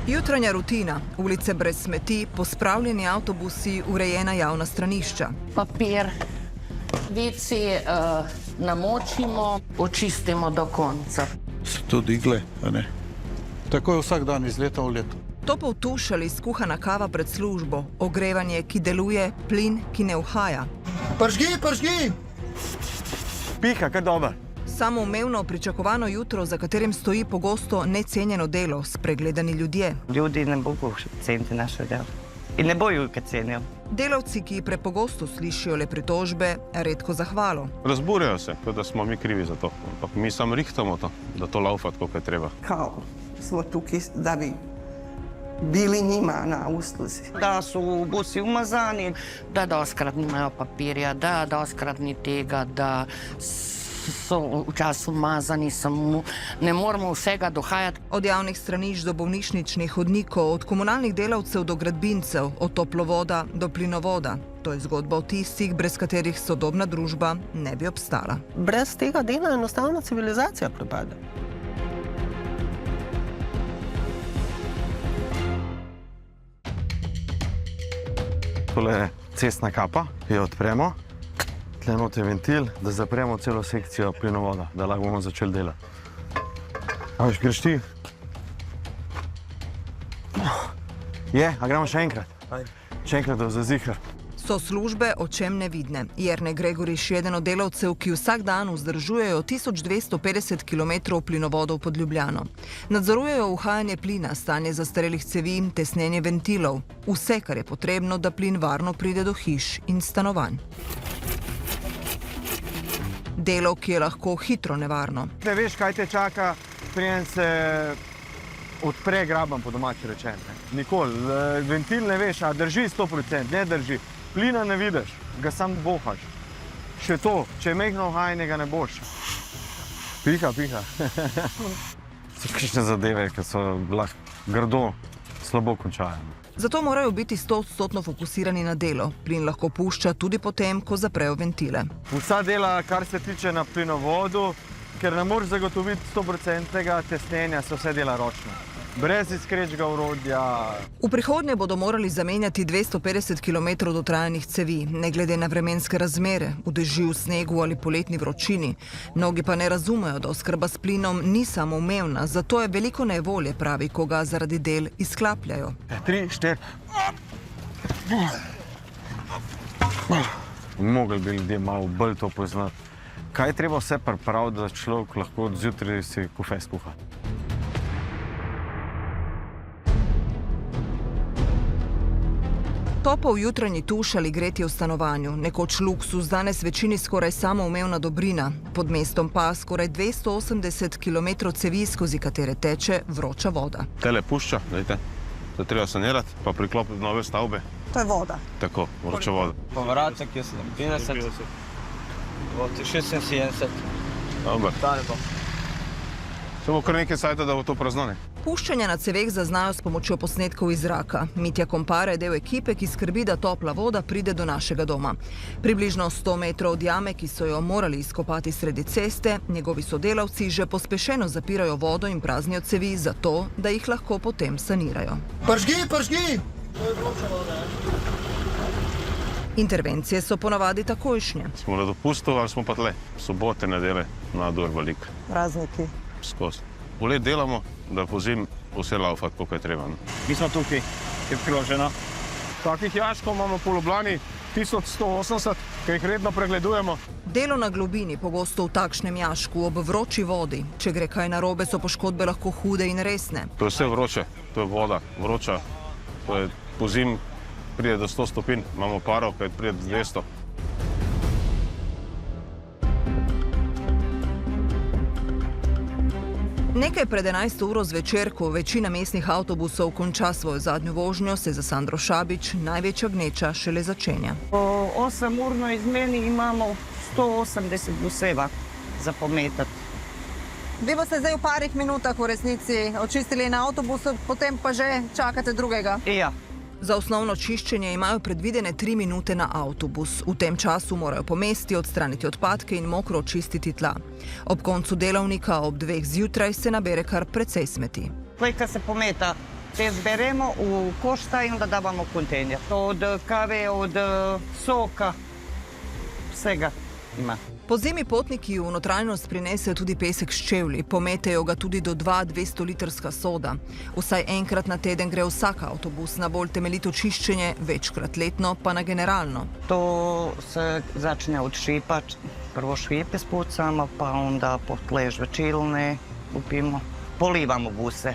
Jutranja rutina, ulice brez smeti, pospravljeni avtobusi, urejena javna stranišča. Papir, vici namočimo, očistimo do konca. So tudi igle, a ne? Tako je vsak dan iz leta v leto. Topel tuš ali skuhana kava pred službo, ogrevanje, ki deluje, plin, ki ne uhaja. Pržgi! Piha, kar dober. Samoumevno pričakovano jutro, za katerim stoji pogosto necenjeno delo, spregledani ljudje. Ljudi ne bodo ceniti naše delo. In ne bojo ga cenil. Delavci, ki prepogosto slišijo le pritožbe, redko zahvalo. Razburjajo se, kot da smo mi krivi za to. Ampak mi samo rihtamo to, da to laufa tako, kot je treba. Kao smo tukaj, da bi bili njima na usluzi. Da so busi umazani. Da doskrat nimajo papirja, da doskrat ni tega, da so včasih umazani, samo ne moramo vsega dohajati. Od javnih stranišč do bolnišničnih hodnikov, od komunalnih delavcev do gradbincev, od toplovoda do plinovoda. To je zgodba o tistih, brez katerih sodobna družba ne bi obstala. Brez tega dela enostavno civilizacija propade. Tole je cestna kapa, jo odpremo. Tle not je ventil, da zapremo celo sekcijo plinovoda, da lahko bomo začeli delati. A veš, greš ti? Je, a gremo še enkrat? Še enkrat, da zazihar. So službe očem nevidne. Jernej Gregorič je eden od delavcev, ki vsak dan vzdržujejo 1250 km plinovodov pod Ljubljano. Nadzorujejo uhajanje plina, stanje zastarelih cevi, tesnjenje ventilov. Vse, kar je potrebno, da plin varno pride do hiš in stanovanj. Delo, ki je lahko hitro nevarno. Ne veš, kaj te čaka, preden se odpre graben, po domači rečen. Nikoli. Ventil ne veš, a drži 100%, ne drži. Plina ne vidiš, ga sam bohaš. Še to, če je mehno uhajanje, ga ne boš. Piha. So kakšne zadeve, ki so lahko grdo, slabo končajo. Zato morajo biti 100% fokusirani na delo. Plin lahko pušča tudi potem, ko zaprejo ventile. Vsa dela, kar se tiče na plinovodu, ker ne moreš zagotoviti 100% tesnjenja, so vse dela ročno. Brez iskrečega orodja. V prihodnje bodo morali zamenjati 250 km dotrajanih cevi, ne glede na vremenske razmere, v dežju, snegu ali poletni vročini. Mnogi pa ne razumejo, da oskrba s plinom ni samoumevna, zato je veliko nevolje, pravi, ko ga zaradi del izklapljajo. 3, 4. Mogli bi ljudje malo bolj to poznati. Kaj je treba vse pripraviti, da človek lahko zjutraj si kofe skuha? Topel jutranji tuš ali gretje v stanovanju, nekoč luksuz, danes večini skoraj samoumevna dobrina. Pod mestom pa skoraj 280 km cevi, skozi katere teče vroča voda. Tele pušča, dajte. To je treba sanirati, pa priklopiti nove stavbe. To je voda. Tako, vroča voda. Povratek je 57, 76. Dobar. Se bo kar nekaj sajta, da bo to praznone. Puščanja na ceveh zaznajo s pomočjo posnetkov iz zraka. Mitja Kompara je del ekipe, ki skrbi, da topla voda pride do našega doma. Približno 100 metrov od jame, ki so jo morali izkopati sredi ceste, njegovi sodelavci že pospešeno zapirajo vodo in praznijo cevi zato, da jih lahko potem sanirajo. Pržgi! Intervencije so ponavadi takojšnje. Smo na dopustu ali smo pa tle? Sobote, nedele, nadur velik. Prazniki. Skozi. Polet delamo, da po zim vse laufa, tako je treba. Mi smo tukaj, je priloženo. Takih jaškov imamo po Ljubljani 1180, ki jih redno pregledujemo. Delo na globini, pogosto v takšnem jašku, ob vroči vodi. Če gre kaj narobe, so poškodbe lahko hude in resne. To je vse vroče, to je voda, vroča. To je po zim pride do 100 stopinj, imamo parov, kaj pride do 200. Nekaj pred 11 uro zvečer, ko večina mestnih avtobusov konča svojo zadnjo vožnjo, se za Sandro Šabič največja gneča šele začenja. Po 8-urno izmeni imamo 180 buseva za pometati. Vi boste zdaj v parih minutah v resnici očistili na avtobusu, potem pa že čakate drugega. Ja. Za osnovno čiščenje imajo predvidene 3 minute na avtobus. V tem času morajo pomesti, odstraniti odpadke in mokro očistiti tla. Ob koncu delovnika ob 2 zjutraj se nabere kar precej smeti. Ko se pometa Te zberemo v košta in onda davamo v kontejner. Od kave, od soka, vsega ima. Po zimi potniki v notranjost prinesejo tudi pesek s čevlji, pometejo ga tudi do 200-litrska soda. Vsaj enkrat na teden gre vsak avtobus na bolj temeljito čiščenje, večkrat letno pa na generalno. To se začne od šepa, prvo šepe spucamo, pa onda potlej žvečilne kupimo. Polivamo buse,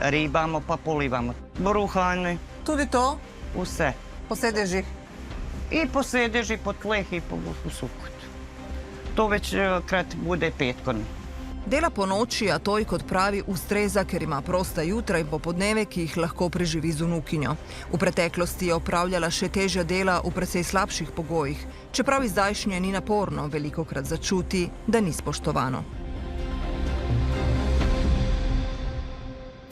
ribamo pa polivamo. Bruhanje, Tudi to vse. po sedežih. I po sedeži, po tleh i po suku. To večkrat bude petkom. Dela po noči, a toj, kot pravi, ustreza, ker ima prosta jutra in popodneve, ki jih lahko preživi z vnukinjo. V preteklosti je opravljala še težja dela v precej slabših pogojih, čeprav izdajšnje ni naporno, velikokrat začuti, da ni spoštovano.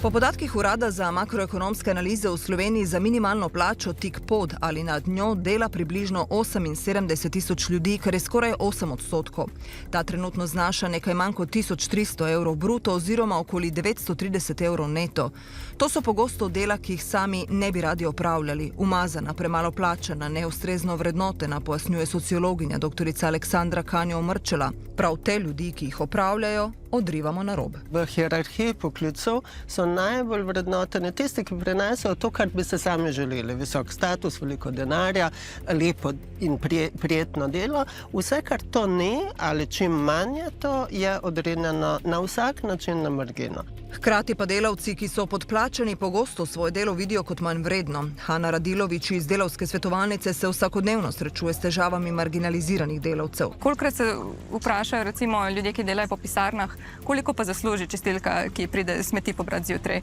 Po podatkih Urada za makroekonomske analize v Sloveniji za minimalno plačo tik pod ali nad njo dela približno 78 tisoč ljudi, kar je skoraj 8%. Ta trenutno znaša nekaj manj kot 1300 evrov bruto oziroma okoli 930 evrov neto. To so pogosto dela, ki jih sami ne bi radi opravljali. Umazana, premalo plačana, neustrezno vrednotena, pojasnjuje sociologinja dr. Aleksandra Kanjo-Mrčela. Prav te ljudi, ki jih opravljajo, odrivamo na rob. V hierarhiji poklicov so najbolj vrednoteni tisti, ki prinesejo to, kar bi se sami želeli. Visok status, veliko denarja, lepo in prijetno delo. Vse, kar to ni ali čim manj je to, je odrinjeno na vsak način na margino. Hkrati pa delavci, ki so podplačani, pogosto svoje delo vidijo kot manj vredno. Hanna Radilović iz Delavske svetovalnice se vsakodnevno srečuje s težavami marginaliziranih delavcev. Kolikokrat se vprašajo recimo ljudje, ki delajo po pisarnah, koliko pa zasluži čistilka, ki pride smeti pobrat zjutraj,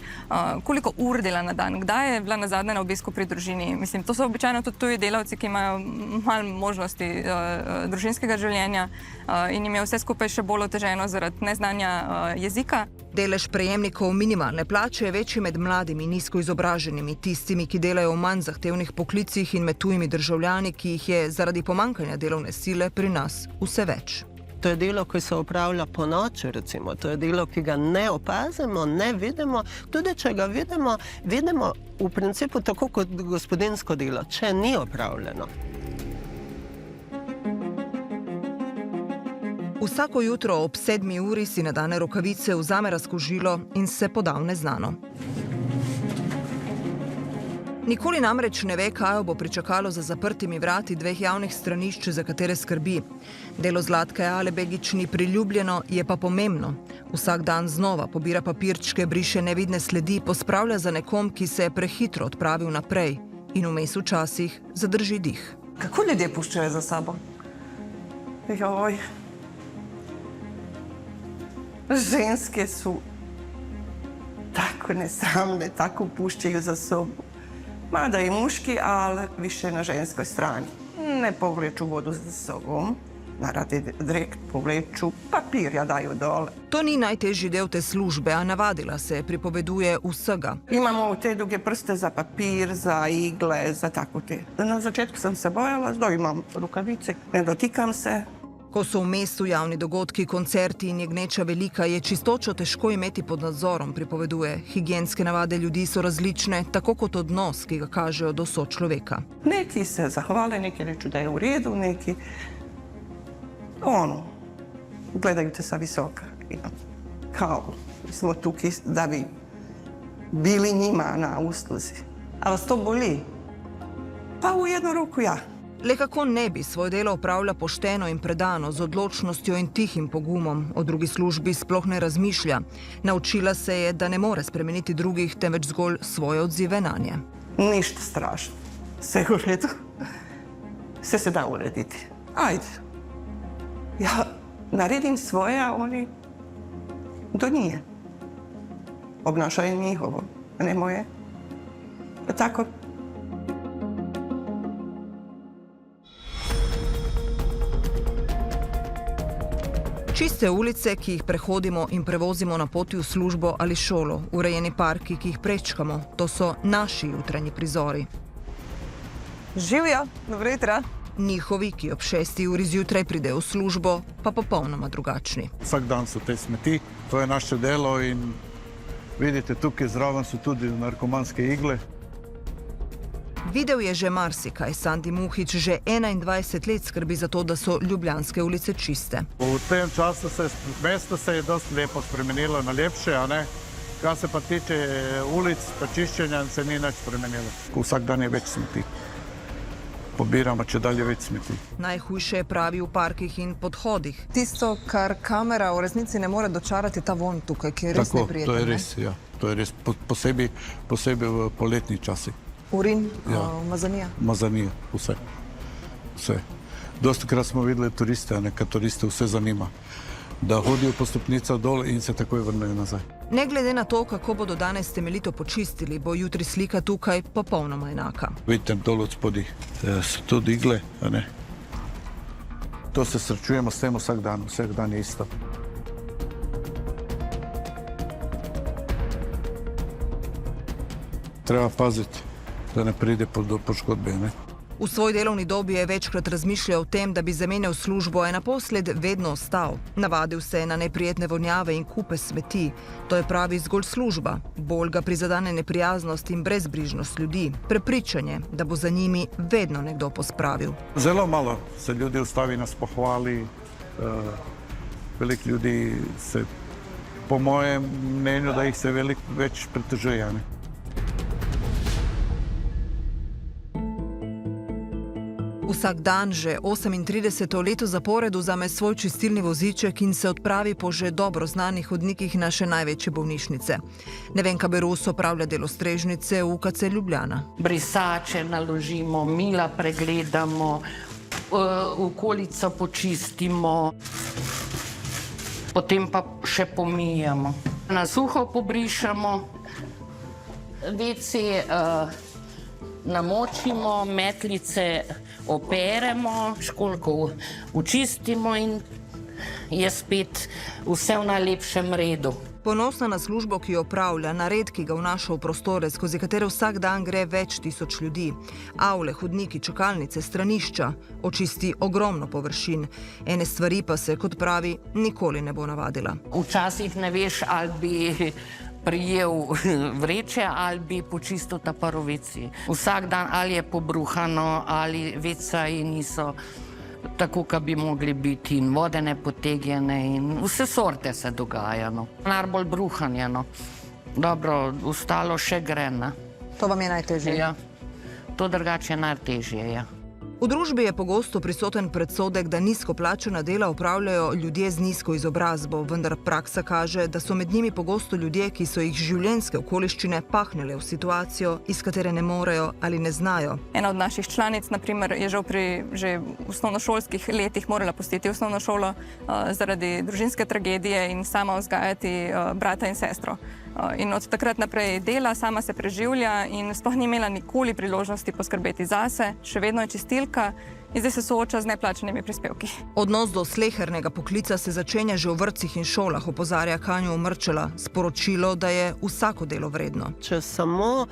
koliko ur dela na dan, kdaj je bila nazadnje na obisku pri družini. Mislim, to so običajno tudi tuji delavci, ki imajo malo možnosti družinskega življenja in jim je vse skupaj še bolj oteženo zaradi neznanja jezika. Delež prejemnikov minimalne plače je večji med mladimi, nizko izobraženimi, tistimi, ki delajo v manj zahtevnih poklicih in med tujimi državljani, ki jih je zaradi pomanjkanja delovne sile pri nas vse več. To je delo, ki se opravlja po noči, recimo. To je delo, ki ga ne opazimo, ne vidimo. Tudi če ga vidimo, vidimo v principu tako kot gospodinjsko delo, če ni opravljeno. Vsako jutro ob 7 uri si nadane rokavice, vzame razkužilo in se poda v neznano. Nikoli namreč ne ve, kaj jo bo pričakalo za zaprtimi vrati dveh javnih stranišč, za katere skrbi. Delo Zlatke Alebegić ni priljubljeno, je pa pomembno. Vsak dan znova pobira papirčke, briše nevidne sledi, pospravlja za nekom, ki se je prehitro odpravil naprej in vmes včasih zadrži dih. Kako ljudje puščajo za sabo? Joj. Ženske su tako nesramne, tako pušćaju za sobu. Mada i muški, ali više na ženskoj strani. Ne povleču vodu za sobom, naradi direkt povleču papirja, daju dole. To ni najtežji del te službe, a navadila se, pripoveduje vsega. Imamo te duge prste za papir, za igle, za tako te. Na začetku sam se bojala, zdaj imam rukavice, ne dotikam se. Ko so v mestu javni dogodki, koncerti in je gneča velika, je čistočo težko imeti pod nadzorom, pripoveduje. Higienske navade ljudi so različne, tako kot odnos, ki ga kažejo do sočloveka. Neki se zahvale, neki reču da je u redu, neki gledaju te sa visoka. Kao smo tukaj da bi bili njima na usluzi. A vas to boli? Pa u jednu ruku ja. Le kako ne bi svoje delo opravlja pošteno in predano, z odločnostjo in tihim pogumom, o drugi službi sploh ne razmišlja. Naučila se je, da ne more spremeniti drugih, temveč zgolj svoje odzive nanje. Ništa strašno. Sve u redu. Sve se da urediti. Ajde. Ja naredim svoje, a oni to nije. Obnašaju njihovo, a ne moje. Tako. Čiste ulice, ki jih prehodimo in prevozimo na poti v službo ali šolo, urejeni parki, ki jih prečkamo, to so naši jutranji prizori. Živijo, dobro jutro. Njihovi, ki ob 6 uri zjutraj pridejo v službo, pa popolnoma drugačni. Vsak dan so te smeti, to je naše delo in Vidite, tukaj zraven so tudi narkomanske igle. Videl je že marsikaj. Sandi Muhič že 21 let skrbi za to, da so ljubljanske ulice čiste. V tem času mesto se je dosti lepo spremenilo na lepše, a ne? Kar se pa tiče ulic, pa čiščenja, se ni nič spremenilo. Vsak dan je več smeti. Pobiramo če dalje več smeti. Najhujše je, pravi, v parkih in podhodih. Tisto, kar kamera v resnici ne more dočarati, ta vonj tukaj, ki je res Tako, neprijeten. to je res, ja. To je res, posebej v poletni časi. Urin, Ja. umazanija. Mazanija, vse. Dostikrat smo videli turiste, a nekaj turiste vse zanima, da hodijo po stopnicah dol in se takoj vrnejo nazaj. Ne glede na to, kako bodo danes temeljito počistili, bo jutri slika tukaj popolnoma enaka. Vidite, dol od spodaj so tudi igle, a ne? To se srečujemo s tem vsak dan je isto. Treba paziti, da ne pride do poškodbe, ne? V svoj delovni dobi je večkrat razmišljal o tem, da bi zamenjal službo, a je naposled vedno ostal. Navadil se je na neprijetne vonjave in kupe smeti. To je, pravi, zgolj služba. Bolj ga prizadene neprijaznost in brezbrižnost ljudi. Prepričanje, da bo za njimi vedno nekdo pospravil. Zelo malo se ljudi ustavi nas pohvali. Veliko ljudi se, po mojem mnenju, da jih se veliko več pritožuje, ne? Vsak dan že 38. leto zapored vzame svoj čistilni voziček in se odpravi po že dobro znanih hodnikih naše največje bolnišnice. Nevenka Berus opravlja delo strežnice v UKC Ljubljana. Brisače naložimo, mila pregledamo, okolico počistimo, potem pa še pomijamo. Na suho pobrišemo, WC namočimo, metlice operemo, školjko učistimo in je spet vse v najlepšem redu. Ponosna na službo, ki jo opravlja, na red, ki ga vnaša v prostore, skozi katere vsak dan gre več tisoč ljudi. Avle, hodniki, čakalnice, stranišča, očisti ogromno površin. Ene stvari pa se, kot pravi, nikoli ne bo navadila. Včasih ne veš, ali bi prijel vreče ali bi počistil ta paroveci. Vsak dan ali je pobruhano, ali vecaji niso tako, kot bi mogli biti, in vode ne potegnjene, in vse sorte se dogajajo. Najbolj bruhanje. Dobro, ostalo še gre. To vam je najtežje? Ja, to drugače je najtežje, ja. V družbi je pogosto prisoten predsodek, da nizko plačana dela opravljajo ljudje z nizko izobrazbo, vendar praksa kaže, da so med njimi pogosto ljudje, ki so jih življenjske okoliščine pahnile v situacijo, iz katere ne morejo ali ne znajo. Ena od naših članic, na primer, je žal pri že osnovnošolskih letih morala pustiti osnovno šolo zaradi družinske tragedije in sama vzgajati brata in sestro. In od takrat naprej dela, sama se preživlja in sploh ni imela nikoli priložnosti poskrbeti zase, še vedno je čistilka in zdaj se sooča z neplačanimi prispevki. Odnos do slehernega poklica se začenja že v vrtcih in šolah, opozarja Kanjo Omrčela, sporočilo, da je vsako delo vredno. Če samo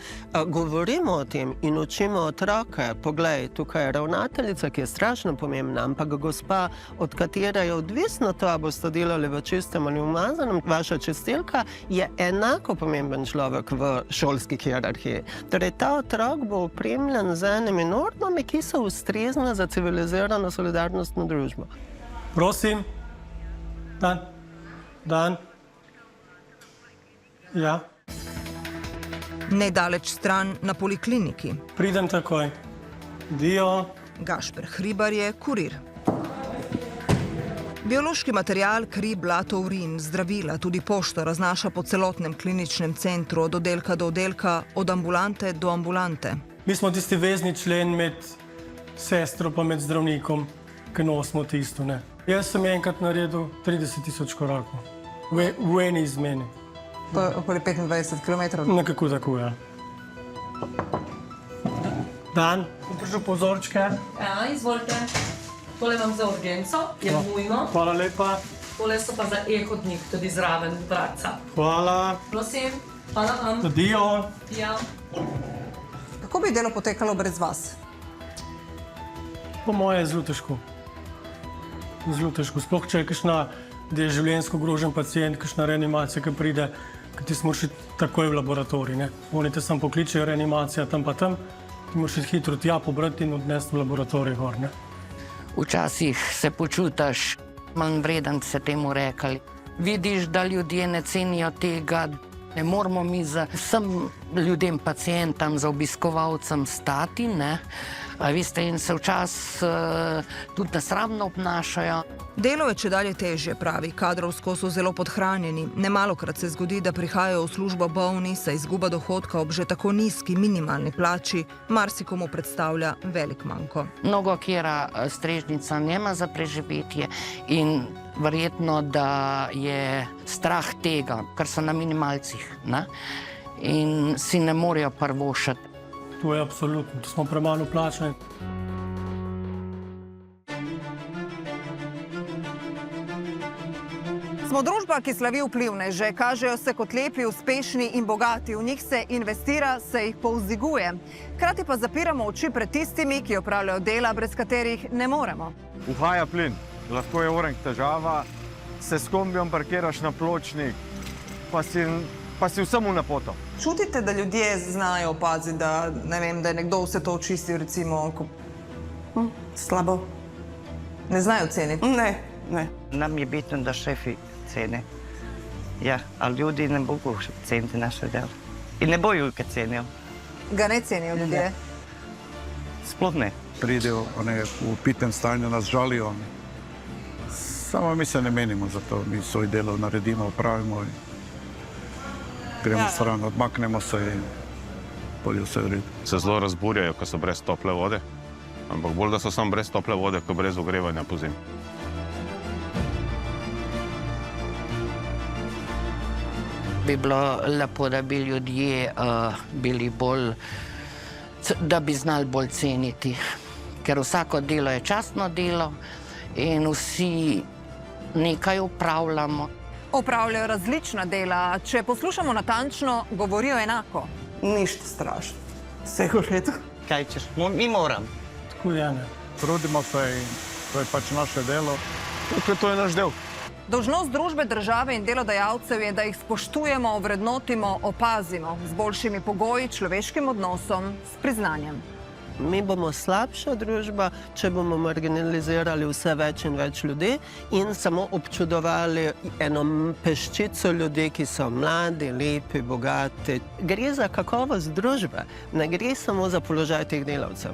govorimo o tem in učimo otroke, poglej, tukaj je ravnateljica, ki je strašno pomembna, ampak gospa, od katere je odvisno to, a boste delali v čistem ali umazanem, vaša čistilka je enako pomemben človek v šolski hierarhiji. Torej, ta otrok bo opremljen z enimi normami, ki so ustrezne za civilizirano solidarnostno družbo. Prosim. Dan. Ja. Nedaleč stran na polikliniki. Pridem takoj. Dio. Gašper Hribar je kurir. Biološki material, kri, blato, urin, zdravila, tudi pošto raznaša po celotnem kliničnem centru, od oddelka do oddelka, od ambulante do ambulante. Mi smo tisti vezni člen med sestro pa med zdravnikom, ki nosimo tisto, ne. Jaz sem enkrat naredil 30.000 korakov. V eni izmeni. To je okoli 25 km. Nekako tako, ja. Dan, poprošil pozorčke. Ja, izvolite. Tole vam za urgenco, je nujno. Hvala lepa. Tole so pa za e-hodnik, tudi zraven vratca. Hvala. Prosim, hvala vam. Dio. Ja. Kako bi delo potekalo brez vas? Po moje je zelo težko. Zelo težko. Sploh, če je kakšna, da je življenjsko ogrožen pacient, kakšna reanimacija, ki pride, ker ti moraš iti takoj v laboratorij. Ne? Oni te samo pokličejo, reanimacija tam pa tam, ti moraš iti hitro tja pobrati in odnesti v laboratorij gor. Ne? Včasih se počutiš manj vreden, se temu rekli. Vidiš, da ljudje ne cenijo tega, ne moramo mi za vsem ljudem, pacientam, za obiskovalcem stati, ne? A veste, in se včasih tudi nesramno obnašajo. Delo je čedalje težje, pravi. Kadrovsko so zelo podhranjeni. Nemalokrat se zgodi, da prihajajo v službo bolni, saj izguba dohodka ob že tako nizki minimalni plači marsikomu predstavlja velik manko. Mnogo kjera strežnica nema za preživetje in verjetno, da je strah tega, ker so na minimalcih, ne? In si ne morejo privoščiti. To je absolutno, da smo premalo plačani. Smo družba, ki slavi vplivneže, kažejo se kot lepi, uspešni in bogati. V njih se investira, se jih povzdiguje. Hkrati pa zapiramo oči pred tistimi, ki opravljajo dela, brez katerih ne moremo. Uhaja plin, lahko je orenk težava, se s kombijom parkiraš na pločnik, pa si vsemu na poto. Čutite, da ljudje znajo opaziti, da, ne vem, da je nekdo vse to očistil, recimo, slabo? Ne znajo ceniti? Ne. Nam je bitno da šefi cene. Ja, ali ljudi ne mogu ceniti naše delo. I ne boju kad cenijo. Ga ne cenijo ljudje? Sploh ne. Pridejo v pitem stanju, nas žalijo. Samo mi se ne menimo za to, mi svoj delo naredimo, opravimo in gremo stran, odmaknemo se in bolje vse v redu. Se zelo razburjajo, ko so brez tople vode, ampak bolj, da so samo brez tople vode, kot brez ogrevanja po zimi. Bi bilo lepo, da bi ljudje bili bolj, da bi znali bolj ceniti, ker vsako delo je častno delo in vsi nekaj opravljamo. Opravljajo različna dela. Če poslušamo natančno, govorijo enako. Ništa strašno. Vse je v redu. Kaj ćeš? Mi moram. Tako je, ne. Trudimo se in to je pač naše delo. To je naš del. Dolžnost družbe, države in delodajalcev je, da jih spoštujemo, ovrednotimo, opazimo z boljšimi pogoji, človeškim odnosom, s priznanjem. Mi bomo slabša družba, če bomo marginalizirali vse več in več ljudi in samo občudovali eno peščico ljudi, ki so mladi, lepi, bogati. Gre za kakovost družbe, ne gre samo za položaj teh delavcev.